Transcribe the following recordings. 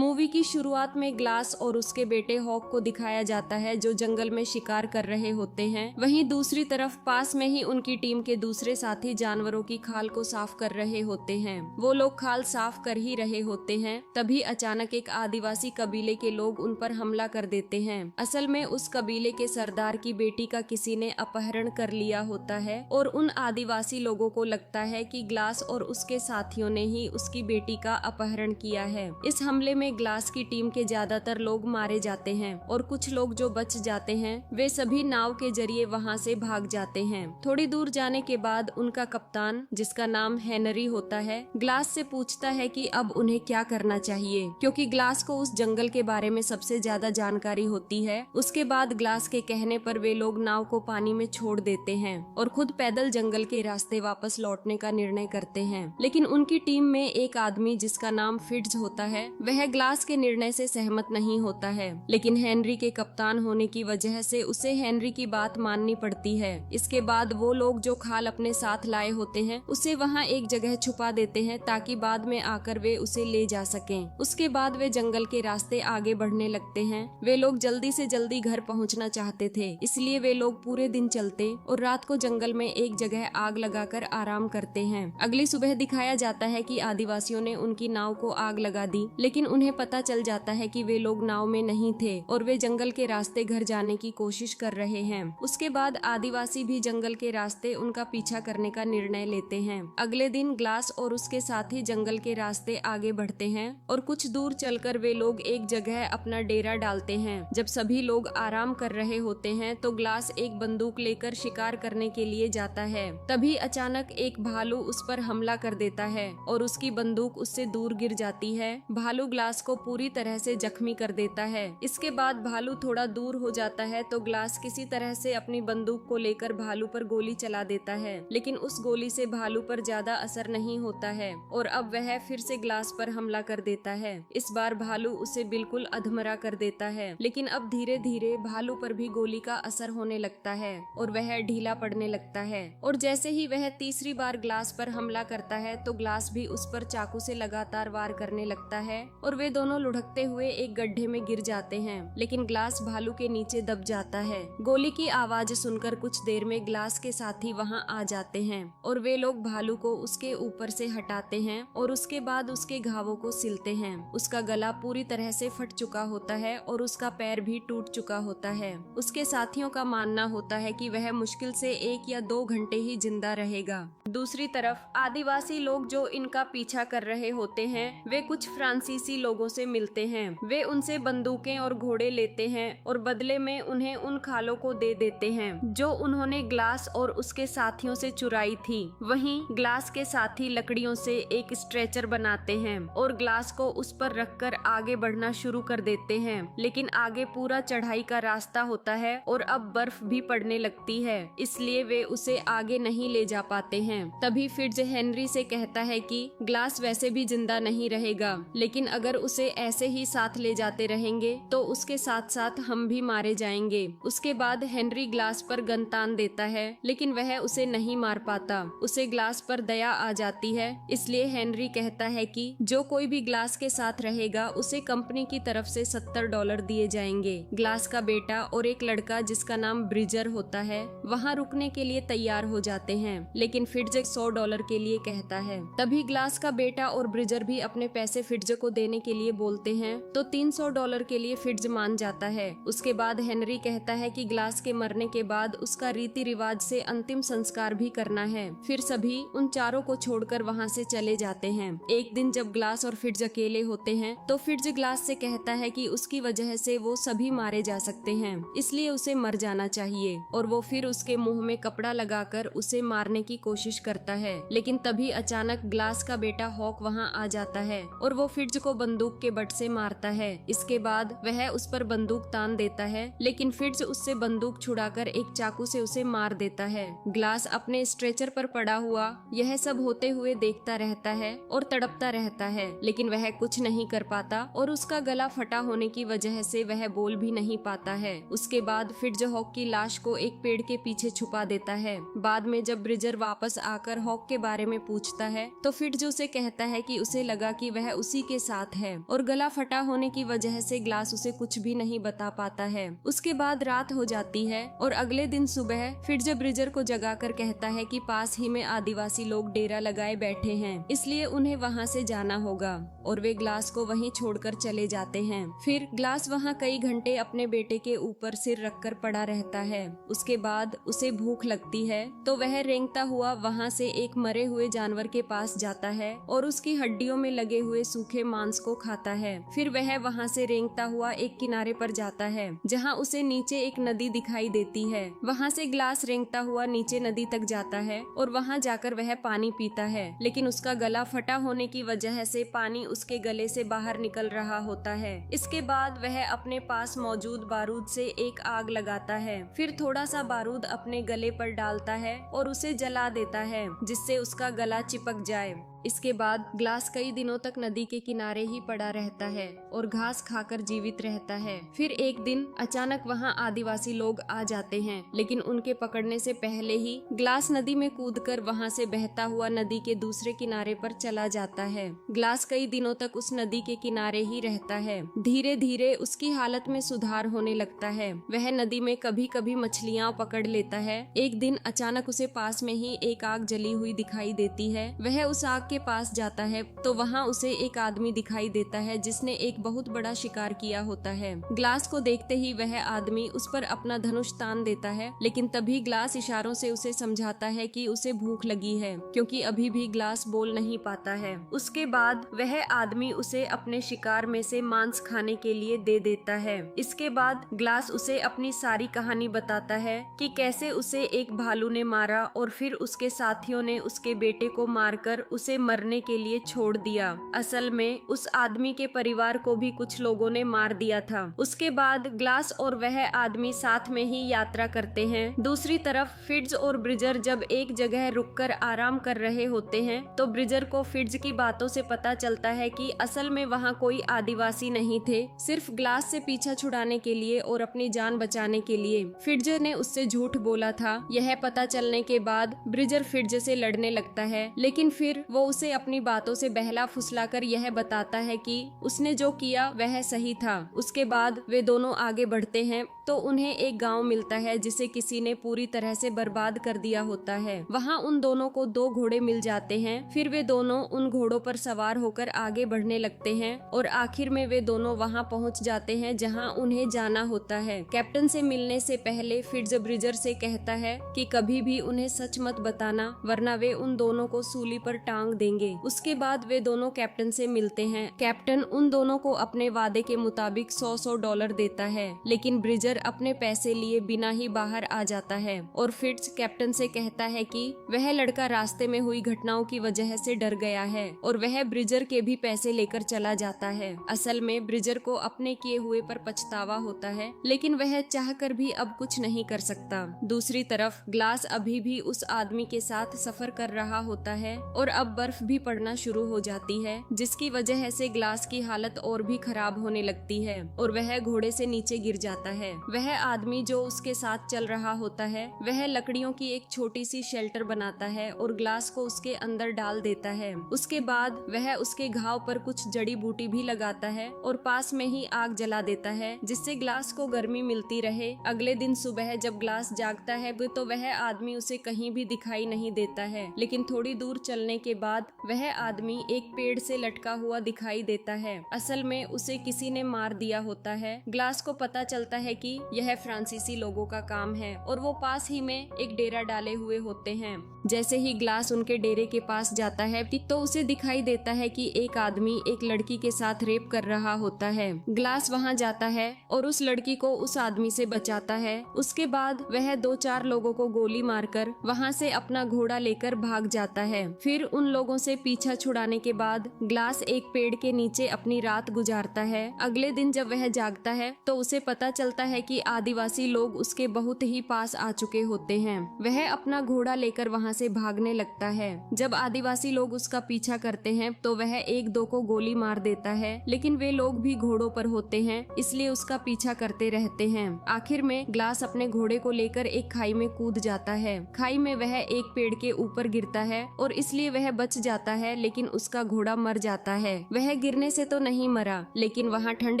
Movie की शुरुआत में ग्लास और उसके बेटे हॉक को दिखाया जाता है जो जंगल में शिकार कर रहे होते हैं। वहीं दूसरी तरफ पास में ही उनकी टीम के दूसरे साथी जानवरों की खाल को साफ कर रहे होते हैं। वो लोग खाल साफ कर ही रहे होते हैं, तभी अचानक एक आदिवासी कबीले के लोग उन पर हमला कर देते हैं। असल में उस कबीले के सरदार की बेटी का किसी ने अपहरण कर लिया होता है और उन आदिवासी लोगों को लगता है कि ग्लास और उसके साथियों ने ही उसकी बेटी का अपहरण किया है। इस हमले में ग्लास की टीम के ज्यादातर लोग मारे जाते हैं और कुछ लोग जो बच जाते हैं वे सभी नाव के जरिए वहां से भाग जाते हैं। थोड़ी दूर जाने के बाद उनका कप्तान, जिसका नाम हेनरी होता है, ग्लास से पूछता है कि अब उन्हें क्या करना चाहिए, क्योंकि ग्लास को उस जंगल के बारे में सबसे ज्यादा जानकारी होती है। उसके बाद ग्लास के कहने पर वे लोग नाव को पानी में छोड़ देते हैं और खुद पैदल जंगल के रास्ते वापस लौटने का निर्णय करते हैं। लेकिन उनकी टीम में एक आदमी जिसका नाम फिट्ज होता है, वह ग्लास के निर्णय से सहमत नहीं होता है, लेकिन हेनरी के कप्तान होने की वजह से उसे हेनरी की बात माननी पड़ती है। इसके बाद वो लोग जो खाल अपने साथ लाए होते हैं उसे वहाँ एक जगह छुपा देते हैं ताकि बाद में आकर वे उसे ले जा सकें। उसके बाद वे जंगल के रास्ते आगे बढ़ने लगते हैं। वे लोग जल्दी से जल्दी घर पहुँचना चाहते थे, इसलिए वे लोग पूरे दिन चलते और रात को जंगल में एक जगह आग लगाकर आराम करते हैं। अगली सुबह दिखाया जाता है कि आदिवासियों ने उनकी नाव को आग लगा दी, लेकिन उन्हें पता चल जाता है कि वे लोग नाव में नहीं थे और वे जंगल के रास्ते घर जाने की कोशिश कर रहे हैं। उसके बाद आदिवासी भी जंगल के रास्ते उनका पीछा करने का निर्णय लेते हैं। अगले दिन ग्लास और उसके साथी जंगल के रास्ते आगे बढ़ते हैं और कुछ दूर चलकर वे लोग एक जगह अपना डेरा डालते हैं। जब सभी लोग आराम कर रहे होते हैं तो ग्लास एक बंदूक लेकर शिकार करने के लिए जाता है। तभी अचानक एक भालू उस पर हमला कर देता है और उसकी बंदूक उससे दूर गिर जाती है। भालू ग्लास को पूरी तरह से जख्मी कर देता है। इसके बाद भालू थोड़ा दूर हो जाता है तो ग्लास किसी तरह से अपनी बंदूक को लेकर भालू पर गोली चला देता है, लेकिन उस गोली से भालू पर ज्यादा असर नहीं होता है और अब वह फिर से ग्लास पर हमला कर देता है। इस बार भालू उसे बिल्कुल अधमरा कर देता है, लेकिन अब धीरे धीरे भालू पर भी गोली का असर होने लगता है और वह ढीला पड़ने लगता है। और जैसे ही वह तीसरी बार ग्लास पर हमला करता है तो ग्लास भी उस पर चाकू से लगातार वार करने लगता है और वे दोनों लुढ़कते हुए एक गड्ढे में गिर जाते हैं, लेकिन ग्लास भालू के नीचे दब जाता है। गोली की आवाज सुनकर कुछ देर में ग्लास के साथी वहां आ जाते हैं और वे लोग भालू को उसके ऊपर से हटाते हैं और उसके बाद उसके घावों को सिलते हैं। उसका गला पूरी तरह से फट चुका होता है और उसका पैर भी टूट चुका होता है। उसके साथियों का मानना होता है कि वह मुश्किल से 1 या 2 घंटे ही जिंदा रहेगा। दूसरी तरफ आदिवासी लोग जो इनका पीछा कर रहे होते हैं वे कुछ फ्रांसीसी लोगों से मिलते हैं। वे उनसे बंदूकें और घोड़े लेते हैं और बदले में उन्हें उन खालों को दे देते हैं जो उन्होंने ग्लास और उसके साथियों से चुराई थी। वहीं ग्लास के साथी लकड़ियों से एक स्ट्रेचर बनाते हैं और ग्लास को उस पर रखकर आगे बढ़ना शुरू कर देते हैं, लेकिन आगे पूरा चढ़ाई का रास्ता होता है और अब बर्फ भी पड़ने लगती है, इसलिए वे उसे आगे नहीं ले जा पाते हैं। तभी फिट्ज हेनरी से कहता है कि ग्लास वैसे भी जिंदा नहीं रहेगा, लेकिन अगर उसे ऐसे ही साथ ले जाते रहेंगे तो उसके साथ साथ हम भी मारे जाएंगे। उसके बाद हेनरी ग्लास पर गन तान देता है, लेकिन वह उसे नहीं मार पाता। उसे ग्लास पर दया आ जाती है, इसलिए हेनरी कहता है कि जो कोई भी ग्लास के साथ रहेगा उसे कंपनी की तरफ से $70 दिए जाएंगे। ग्लास का बेटा और एक लड़का जिसका नाम ब्रिजर होता है वहाँ रुकने के लिए तैयार हो जाते हैं, लेकिन फिट्ज $100 के लिए कहता है। तभी ग्लास का बेटा और ब्रिजर भी अपने पैसे फिट्ज को देने के लिए बोलते हैं तो $300 के लिए फिट्ज मान जाता है। उसके बाद हेनरी कहता है कि ग्लास के मरने के बाद उसका रीति रिवाज से अंतिम संस्कार भी करना है। फिर सभी उन चारों को छोड़कर वहाँ से चले जाते हैं। एक दिन जब ग्लास और फिट्ज अकेले होते हैं तो फिट्ज ग्लास से कहता है कि उसकी वजह से वो सभी मारे जा सकते हैं, इसलिए उसे मर जाना चाहिए और वो फिर उसके मुंह में कपड़ा लगाकर उसे मारने की कोशिश करता है। लेकिन तभी अचानक ग्लास का बेटा हॉक वहाँ आ जाता है और वो फिट्ज को बंदूक के बट से मारता है। इसके बाद वह उस पर बंदूक तान देता है, लेकिन फिट्ज उससे बंदूक छुड़ाकर एक चाकू से उसे मार देता है। ग्लास अपने स्ट्रेचर पर पड़ा हुआ यह सब होते हुए देखता रहता है और तड़पता रहता है, लेकिन वह कुछ नहीं कर पाता और उसका गला फटा होने की वजह से वह बोल भी नहीं पाता है। उसके बाद फिट्ज हॉक की लाश को एक पेड़ के पीछे छुपा देता है। बाद में जब ब्रिजर वापस आकर हॉक के बारे में पूछता है तो फिट्ज उसे कहता है कि उसे लगा कि वह उसी के साथ है और गला फटा होने की वजह से ग्लास उसे कुछ भी नहीं बता पाता है। उसके बाद रात हो जाती है और अगले दिन सुबह फिट्ज ब्रिजर को जगाकर कहता है कि पास ही में आदिवासी लोग डेरा लगाए बैठे हैं, इसलिए उन्हें वहाँ से जाना होगा और वे ग्लास को वहीं छोड़कर चले जाते हैं। फिर ग्लास वहाँ कई घंटे अपने बेटे के ऊपर सिर रखकर पड़ा रहता है। उसके बाद उसे भूख लगती है तो वह रेंगता हुआ वहाँ से एक मरे हुए जानवर के पास जाता है और उसकी हड्डियों में लगे हुए सूखे मांस को खाता है। फिर वह वहाँ से रेंगता हुआ एक किनारे पर जाता है जहाँ उसे नीचे एक नदी दिखाई देती है। वहाँ से ग्लास रेंगता हुआ नीचे नदी तक जाता है और वहाँ जाकर वह पानी पीता है, लेकिन उसका गला फटा होने की वजह से पानी उसके गले से बाहर निकल रहा होता है। इसके बाद वह अपने पास मौजूद बारूद से एक आग लगाता है, फिर थोड़ा सा बारूद अपने गले पर डालता है और उसे जला देता है जिससे उसका गला चिपक जाए। इसके बाद ग्लास कई दिनों तक नदी के किनारे ही पड़ा रहता है और घास खाकर जीवित रहता है। फिर एक दिन अचानक वहाँ आदिवासी लोग आ जाते हैं, लेकिन उनके पकड़ने से पहले ही ग्लास नदी में कूदकर वहाँ से बहता हुआ नदी के दूसरे किनारे पर चला जाता है। ग्लास कई दिनों तक उस नदी के किनारे ही रहता है। धीरे धीरे उसकी हालत में सुधार होने लगता है। वह नदी में कभी कभी मछलियाँ पकड़ लेता है। एक दिन अचानक उसे पास में ही एक आग जली हुई दिखाई देती है। वह उस आग के पास जाता है तो वहाँ उसे एक आदमी दिखाई देता है जिसने एक बहुत बड़ा शिकार किया होता है। ग्लास को देखते ही वह आदमी उस पर अपना धनुष तान देता है, लेकिन तभी ग्लास इशारों से उसे समझाता है कि उसे भूख लगी है, क्योंकि अभी भी ग्लास बोल नहीं पाता है। उसके बाद वह आदमी उसे अपने शिकार में से मांस खाने के लिए दे देता है। इसके बाद ग्लास उसे अपनी सारी कहानी बताता है कि कैसे उसे एक भालू ने मारा और फिर उसके साथियों ने उसके बेटे को मारकर उसे मरने के लिए छोड़ दिया। असल में उस आदमी के परिवार को भी कुछ लोगों ने मार दिया था। उसके बाद ग्लास और वह आदमी साथ में ही यात्रा करते हैं। दूसरी तरफ फिट्ज और ब्रिजर जब एक जगह रुककर आराम कर रहे होते हैं तो ब्रिजर को फिट्ज की बातों से पता चलता है कि असल में वहाँ कोई आदिवासी नहीं थे, सिर्फ ग्लास से पीछा छुड़ाने के लिए और अपनी जान बचाने के लिए फिट्ज ने उससे झूठ बोला था। यह पता चलने के बाद ब्रिजर फिट्ज से लड़ने लगता है, लेकिन फिर वो उसे अपनी बातों से बहला फुसलाकर यह बताता है कि उसने जो किया वह सही था। उसके बाद वे दोनों आगे बढ़ते हैं तो उन्हें एक गांव मिलता है जिसे किसी ने पूरी तरह से बर्बाद कर दिया होता है। वहां उन दोनों को 2 घोड़े मिल जाते हैं। फिर वे दोनों उन घोड़ों पर सवार होकर आगे बढ़ने लगते हैं और आखिर में वे दोनों वहां पहुंच जाते हैं जहां उन्हें जाना होता है। कैप्टन से मिलने से पहले फिट्ज ब्रिजर से कहता है कि कभी भी उन्हें सच मत बताना, वरना वे उन दोनों को सूली पर टांग देंगे। उसके बाद वे दोनों कैप्टन से मिलते हैं। कैप्टन उन दोनों को अपने वादे के मुताबिक $100 देता है, लेकिन ब्रिजर अपने पैसे लिए बिना ही बाहर आ जाता है और फिट्ज कैप्टन से कहता है कि वह लड़का रास्ते में हुई घटनाओं की वजह से डर गया है और वह ब्रिजर के भी पैसे लेकर चला जाता है। असल में ब्रिजर को अपने किए हुए पर पछतावा होता है, लेकिन वह चाहकर भी अब कुछ नहीं कर सकता। दूसरी तरफ ग्लास अभी भी उस आदमी के साथ सफर कर रहा होता है और अब बर्फ भी पड़ना शुरू हो जाती है, जिसकी वजह से ग्लास की हालत और भी खराब होने लगती है और वह घोड़े से नीचे गिर जाता है। वह आदमी जो उसके साथ चल रहा होता है वह लकड़ियों की एक छोटी सी शेल्टर बनाता है और ग्लास को उसके अंदर डाल देता है। उसके बाद वह उसके घाव पर कुछ जड़ी बूटी भी लगाता है और पास में ही आग जला देता है, जिससे ग्लास को गर्मी मिलती रहे। अगले दिन सुबह जब ग्लास जागता है तो वह आदमी उसे कहीं भी दिखाई नहीं देता है, लेकिन थोड़ी दूर चलने के बाद वह आदमी एक पेड़ से लटका हुआ दिखाई देता है। असल में उसे किसी ने मार दिया होता है। ग्लास को पता चलता है कि यह फ्रांसीसी लोगों का काम है और वो पास ही में एक डेरा डाले हुए होते हैं। जैसे ही ग्लास उनके डेरे के पास जाता है तो उसे दिखाई देता है कि एक आदमी एक लड़की के साथ रेप कर रहा होता है। ग्लास वहां जाता है और उस लड़की को उस आदमी से बचाता है। उसके बाद वह 2-4 लोगों को गोली मारकर वहां से अपना घोड़ा लेकर भाग जाता है। फिर उन लोगों से पीछा छुड़ाने के बाद ग्लास एक पेड़ के नीचे अपनी रात गुजारता है। अगले दिन जब वह जागता है तो उसे पता चलता है है कि आदिवासी लोग उसके बहुत ही पास आ चुके होते हैं। वह अपना घोड़ा लेकर वहाँ से भागने लगता है। जब आदिवासी लोग उसका पीछा करते हैं तो वह एक दो को गोली मार देता है, लेकिन वे लोग भी घोड़ों पर होते हैं, इसलिए उसका पीछा करते रहते हैं। आखिर में ग्लास अपने घोड़े को लेकर एक खाई में कूद जाता है। खाई में वह एक पेड़ के ऊपर गिरता है और इसलिए वह बच जाता है, लेकिन उसका घोड़ा मर जाता है। वह गिरने से तो नहीं मरा, लेकिन वहाँ ठंड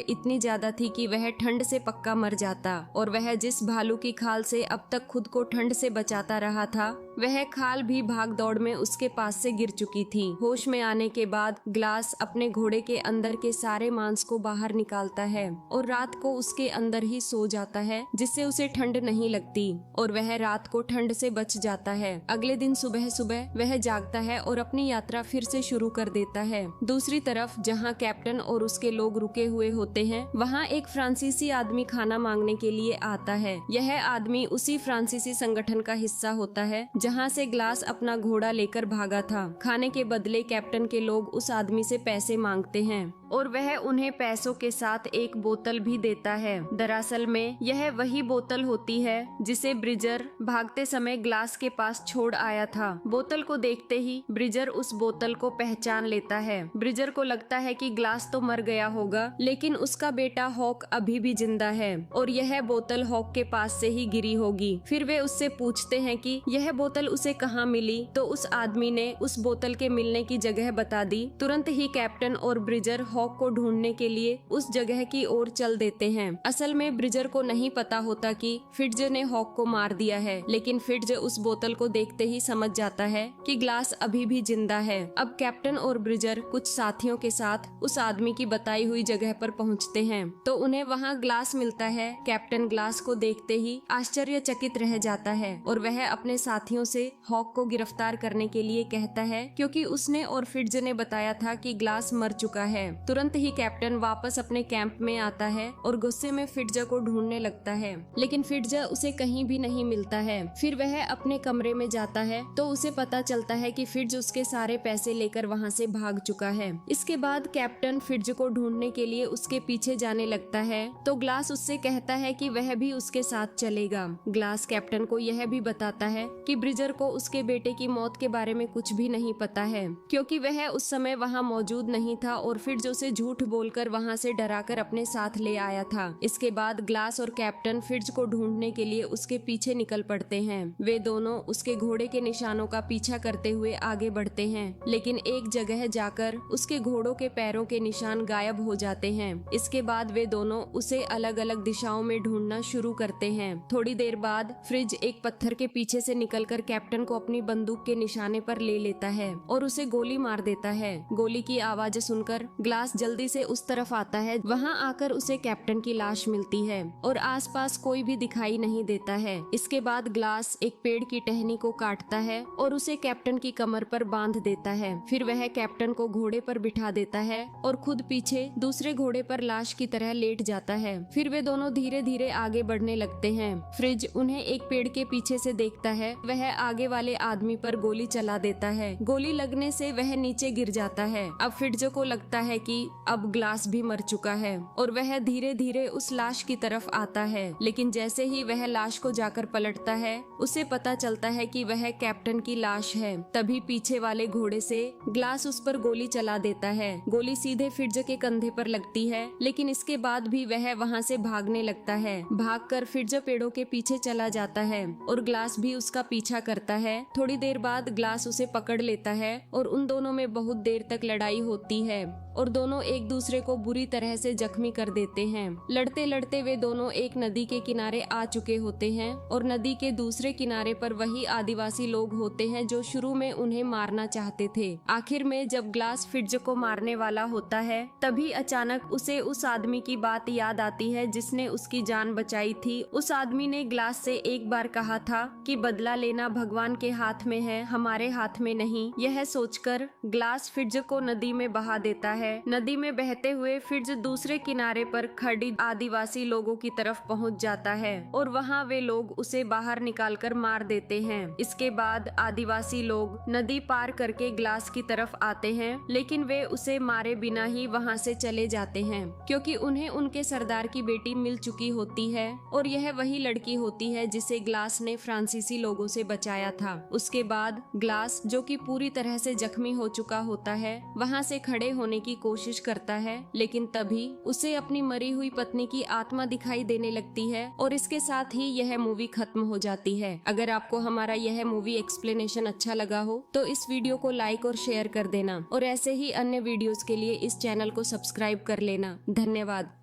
इतनी ज्यादा थी कि वह ठंड से पक्का मर जाता, और वह जिस भालू की खाल से अब तक खुद को ठंड से बचाता रहा था, वह खाल भी भाग दौड़ में उसके पास से गिर चुकी थी। होश में आने के बाद ग्लास अपने घोड़े के अंदर के सारे मांस को बाहर निकालता है और रात को उसके अंदर ही सो जाता है, जिससे उसे ठंड नहीं लगती और वह रात को ठंड से बच जाता है। अगले दिन सुबह सुबह वह जागता है और अपनी यात्रा फिर से शुरू कर देता है। दूसरी तरफ जहाँ कैप्टन और उसके लोग रुके हुए होते हैं, वहाँ एक फ्रांसीसी आदमी खाना मांगने के लिए आता है। यह आदमी उसी फ्रांसीसी संगठन का हिस्सा होता है जहाँ से ग्लास अपना घोड़ा लेकर भागा था। खाने के बदले कैप्टन के लोग उस आदमी से पैसे मांगते हैं और वह उन्हें पैसों के साथ एक बोतल भी देता है। दरअसल में यह वही बोतल होती है जिसे ब्रिजर भागते समय ग्लास के पास छोड़ आया था। बोतल को देखते ही ब्रिजर उस बोतल को पहचान लेता है। ब्रिजर को लगता है कि ग्लास तो मर गया होगा, लेकिन उसका बेटा हॉक अभी भी जिंदा है और यह बोतल हॉक के पास से ही गिरी होगी। फिर वे उससे पूछते हैं कि यह बोतल उसे कहाँ मिली, तो उस आदमी ने उस बोतल के मिलने की जगह बता दी। तुरंत ही कैप्टन और ब्रिजर हॉक को ढूंढने के लिए उस जगह की ओर चल देते हैं। असल में ब्रिजर को नहीं पता होता कि फिट्ज ने हॉक को मार दिया है, लेकिन फिट्ज उस बोतल को देखते ही समझ जाता है कि ग्लास अभी भी जिंदा है। अब कैप्टन और ब्रिजर कुछ साथियों के साथ उस आदमी की बताई हुई जगह पर पहुंचते हैं, तो उन्हें वहां ग्लास मिलता है। कैप्टन ग्लास को देखते ही आश्चर्यचकित रह जाता है और वह अपने साथियों से हॉक को गिरफ्तार करने के लिए कहता है, क्योंकि उसने और फिट्ज ने बताया था कि ग्लास मर चुका है। तुरंत ही कैप्टन वापस अपने कैंप में आता है और गुस्से में फिट्ज को ढूंढने लगता है, लेकिन फिट्ज उसे कहीं भी नहीं मिलता है। फिर वह अपने कमरे में जाता है तो उसे पता चलता है कि फिट्ज उसके सारे पैसे लेकर वहां से भाग चुका है। इसके बाद कैप्टन फिट्ज को ढूंढने के लिए उसके पीछे जाने लगता है, तो ग्लास उससे कहता है कि वह भी उसके साथ चलेगा। ग्लास कैप्टन को यह भी बताता है कि ब्रिजर को उसके बेटे की मौत के बारे में कुछ भी नहीं पता है, क्योंकि वह उस समय वहाँ मौजूद नहीं था और फिट्ज उसे झूठ बोलकर वहाँ से डराकर अपने साथ ले आया था। इसके बाद ग्लास और कैप्टन फिट्ज को ढूंढने के लिए उसके पीछे निकल पड़ते हैं। वे दोनों उसके घोड़े के निशानों का पीछा करते हुए आगे बढ़ते हैं, लेकिन एक जगह जाकर उसके घोड़ों के पैरों के निशान गायब हो जाते हैं। इसके बाद वे दोनों उसे अलग अलग दिशाओं में ढूंढना शुरू करते हैं। थोड़ी देर बाद फ्रिज एक पत्थर के पीछे से निकलकर कैप्टन को अपनी बंदूक के निशाने पर ले लेता है और उसे गोली मार देता है। गोली की आवाज सुनकर ग्लास जल्दी से उस तरफ आता है। वहाँ आकर उसे कैप्टन की लाश मिलती है और आसपास कोई भी दिखाई नहीं देता है। इसके बाद ग्लास एक पेड़ की टहनी को काटता है और उसे कैप्टन की कमर पर बांध देता है। फिर वह कैप्टन को घोड़े पर बिठा देता है और खुद पीछे दूसरे घोड़े पर लाश की तरह लेट जाता है। फिर वे दोनों धीरे धीरे आगे बढ़ने लगते हैं। फ्रिज उन्हें एक पेड़ के पीछे से देखता है। वह आगे वाले आदमी पर गोली चला देता है। गोली लगने से वह नीचे गिर जाता है। अब फिट्ज को लगता है कि अब ग्लास भी मर चुका है और वह धीरे धीरे उस लाश की तरफ आता है, लेकिन जैसे ही वह लाश को जाकर पलटता है, उसे पता चलता है कि वह कैप्टन की लाश है। तभी पीछे वाले घोड़े से ग्लास उस पर गोली चला देता है। गोली सीधे फिट्ज के कंधे पर लगती है, लेकिन इसके बाद भी वह वहाँ से भागने लगता है। भागकर फिट्ज पेड़ों के पीछे चला जाता है और ग्लास भी उसका पीछा करता है। थोड़ी देर बाद ग्लास उसे पकड़ लेता है और उन दोनों में बहुत देर तक लड़ाई होती है और दोनों एक दूसरे को बुरी तरह से जख्मी कर देते हैं। लड़ते लड़ते वे दोनों एक नदी के किनारे आ चुके होते हैं और नदी के दूसरे किनारे पर वही आदिवासी लोग होते हैं जो शुरू में उन्हें मारना चाहते थे। आखिर में जब ग्लास फिट्ज को मारने वाला होता है, तभी अचानक उसे उस आदमी की बात याद आती है जिसने उसकी जान बचाई थी। उस आदमी ने ग्लास से एक बार कहा था कि बदला लेना भगवान के हाथ में है, हमारे हाथ में नहीं। यह सोचकर ग्लास फिट्ज को नदी में बहा देता है है। नदी में बहते हुए फिट्ज दूसरे किनारे पर खड़ी आदिवासी लोगों की तरफ पहुंच जाता है और वहां वे लोग उसे बाहर निकालकर मार देते हैं। इसके बाद आदिवासी लोग नदी पार करके ग्लास की तरफ आते हैं, लेकिन वे उसे मारे बिना ही वहां से चले जाते हैं क्योंकि उन्हें उनके सरदार की बेटी मिल चुकी होती है और यह वही लड़की होती है जिसे ग्लास ने फ्रांसीसी लोगों से बचाया था। उसके बाद ग्लास, जो कि पूरी तरह से जख्मी हो चुका होता है, वहां से खड़े होने की कोशिश करता है, लेकिन तभी उसे अपनी मरी हुई पत्नी की आत्मा दिखाई देने लगती है और इसके साथ ही यह मूवी खत्म हो जाती है। अगर आपको हमारा यह मूवी एक्सप्लेनेशन अच्छा लगा हो तो इस वीडियो को लाइक और शेयर कर देना और ऐसे ही अन्य वीडियोस के लिए इस चैनल को सब्सक्राइब कर लेना। धन्यवाद।